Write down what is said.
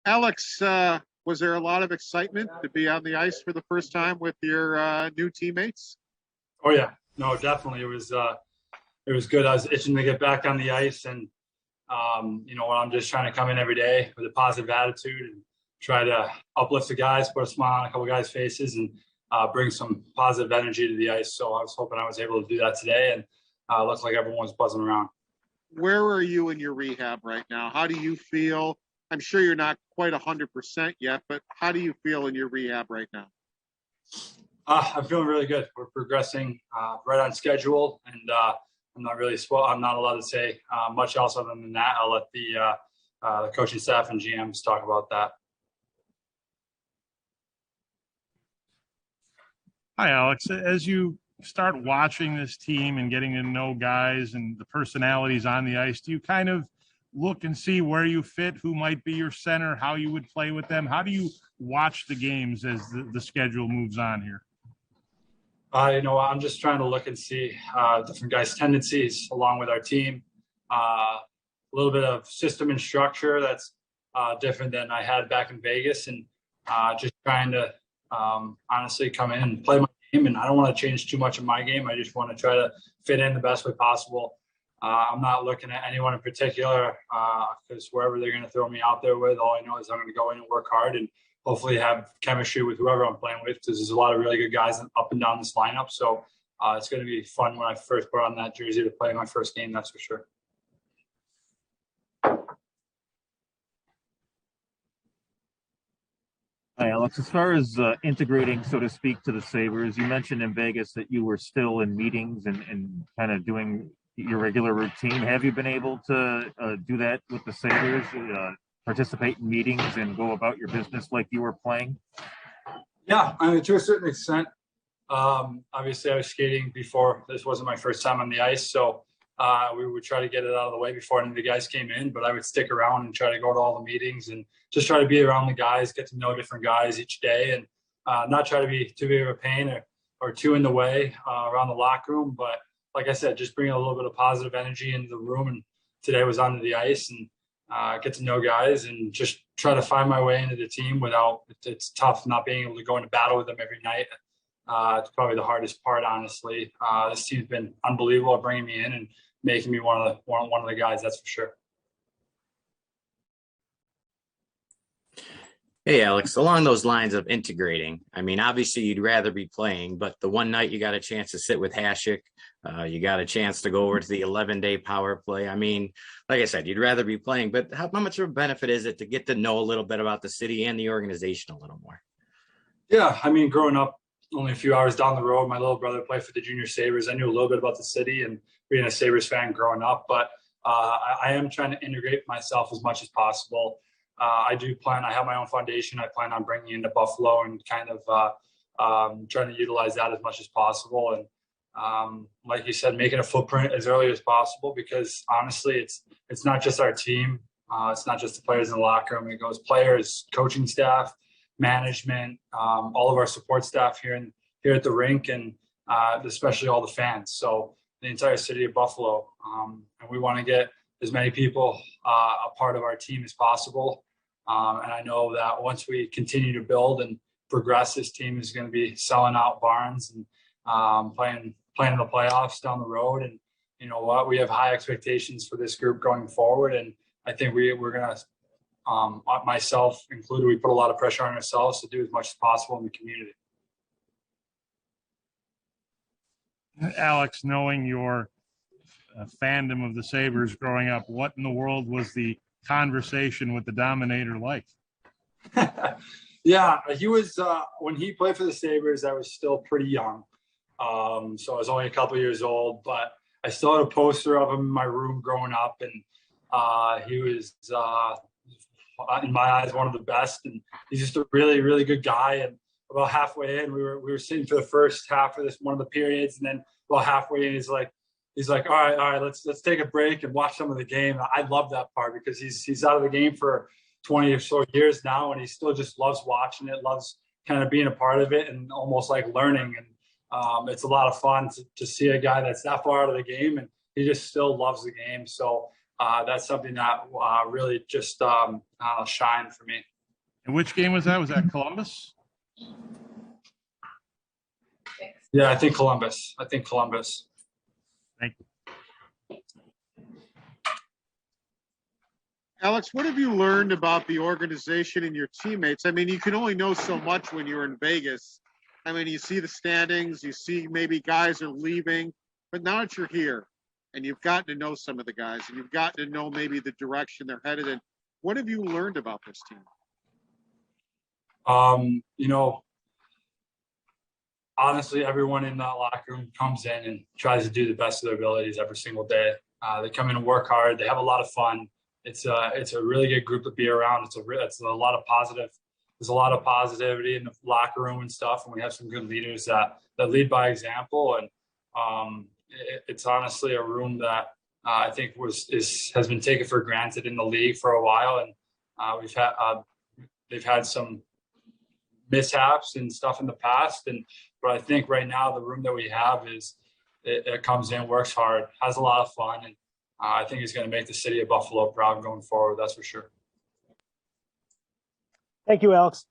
Alex, was there a lot of excitement to be on the ice for the first time with your new teammates? Oh yeah, no, definitely. It was good. I was itching to get back on the ice, and I'm just trying to come in every day with a positive attitude and try to uplift the guys, put a smile on a couple guys' faces, and bring some positive energy to the ice. So I was hoping I was able to do that today, and looks like everyone's buzzing around. Where are you in your rehab right now? How do you feel? I'm sure you're not quite 100% yet, but how do you feel in your rehab right now? I'm feeling really good. We're progressing right on schedule, and I'm not allowed to say much else other than that. I'll let the coaching staff and GMs talk about that. Hi, Alex. As you start watching this team and getting to know guys and the personalities on the ice, do you kind of look and see where you fit, who might be your center, how you would play with them? How do you watch the games as the schedule moves on here? I'm just trying to look and see different guys' tendencies along with our team. A little bit of system and structure that's different than I had back in Vegas, and just trying to honestly come in and play my game. And I don't want to change too much of my game. I just want to try to fit in the best way possible. I'm not looking at anyone in particular because wherever they're going to throw me out there with, all I know is I'm going to go in and work hard and hopefully have chemistry with whoever I'm playing with, because there's a lot of really good guys up and down this lineup. So it's going to be fun when I first put on that jersey to play my first game, that's for sure. Hi, Alex. As far as integrating, so to speak, to the Sabres, you mentioned in Vegas that you were still in meetings and kind of doing your regular routine. Have you been able to do that with the Sabres, participate in meetings and go about your business like you were playing? Yeah, I mean, to a certain extent. Obviously, I was skating before. This wasn't my first time on the ice, so we would try to get it out of the way before any of the guys came in, but I would stick around and try to go to all the meetings and just try to be around the guys, get to know different guys each day, and not try to be too big of a pain or too in the way around the locker room. But like I said, just bring a little bit of positive energy into the room. And today was onto the ice and get to know guys and just try to find my way into the team without, it's tough not being able to go into battle with them every night. It's probably the hardest part, honestly. This team's been unbelievable at bringing me in and making me one of the guys, that's for sure. Hey, Alex, along those lines of integrating, I mean, obviously you'd rather be playing, but the one night you got a chance to sit with Hasek, you got a chance to go over to the 11-day power play. I mean, like I said, you'd rather be playing, but how much of a benefit is it to get to know a little bit about the city and the organization a little more? Yeah, I mean, growing up only a few hours down the road, my little brother played for the Junior Sabres. I knew a little bit about the city and being a Sabres fan growing up, but I am trying to integrate myself as much as possible. I have my own foundation. I plan on bringing into Buffalo and kind of trying to utilize that as much as possible. And like you said, making a footprint as early as possible, because honestly, it's not just our team. It's not just the players in the locker room. It goes players, coaching staff, management, all of our support staff here at the rink, and especially all the fans. So the entire city of Buffalo. And we want to get as many people a part of our team as possible. And I know that once we continue to build and progress, this team is going to be selling out barns and playing in the playoffs down the road. And you know what? We have high expectations for this group going forward. And I think we're going to, myself included, we put a lot of pressure on ourselves to do as much as possible in the community. Alex, knowing your fandom of the Sabres growing up, what in the world was the conversation with the Dominator like? Yeah, he was when he played for the Sabres, I was still pretty young. So I was only a couple years old, but I still had a poster of him in my room growing up, and he was in my eyes one of the best, and he's just a really, really good guy. And about halfway in, we were sitting for the first half of one of the periods, and then about halfway in, he's like, all right, let's take a break and watch some of the game. I love that part because he's out of the game for 20 or so years now, and he still just loves watching it, loves kind of being a part of it, and almost like learning. And it's a lot of fun to see a guy that's that far out of the game, and he just still loves the game. So that's something that really just shined for me. And which game was that? Was that Columbus? Yeah, I think Columbus. Thank you. Alex, what have you learned about the organization and your teammates? I mean, you can only know so much when you're in Vegas. I mean, you see the standings, you see maybe guys are leaving, but now that you're here and you've gotten to know some of the guys and you've gotten to know maybe the direction they're headed in, what have you learned about this team? You know, honestly, everyone in that locker room comes in and tries to do the best of their abilities every single day. They come in and work hard. They have a lot of fun. It's a really good group to be around. It's a lot of positive. There's a lot of positivity in the locker room and stuff, and we have some good leaders that lead by example. And it's honestly a room that I think has been taken for granted in the league for a while, and they've had some mishaps and stuff in the past, but I think right now the room that we have it comes in, works hard, has a lot of fun, and I think it's going to make the city of Buffalo proud going forward. That's for sure. Thank you, Alex.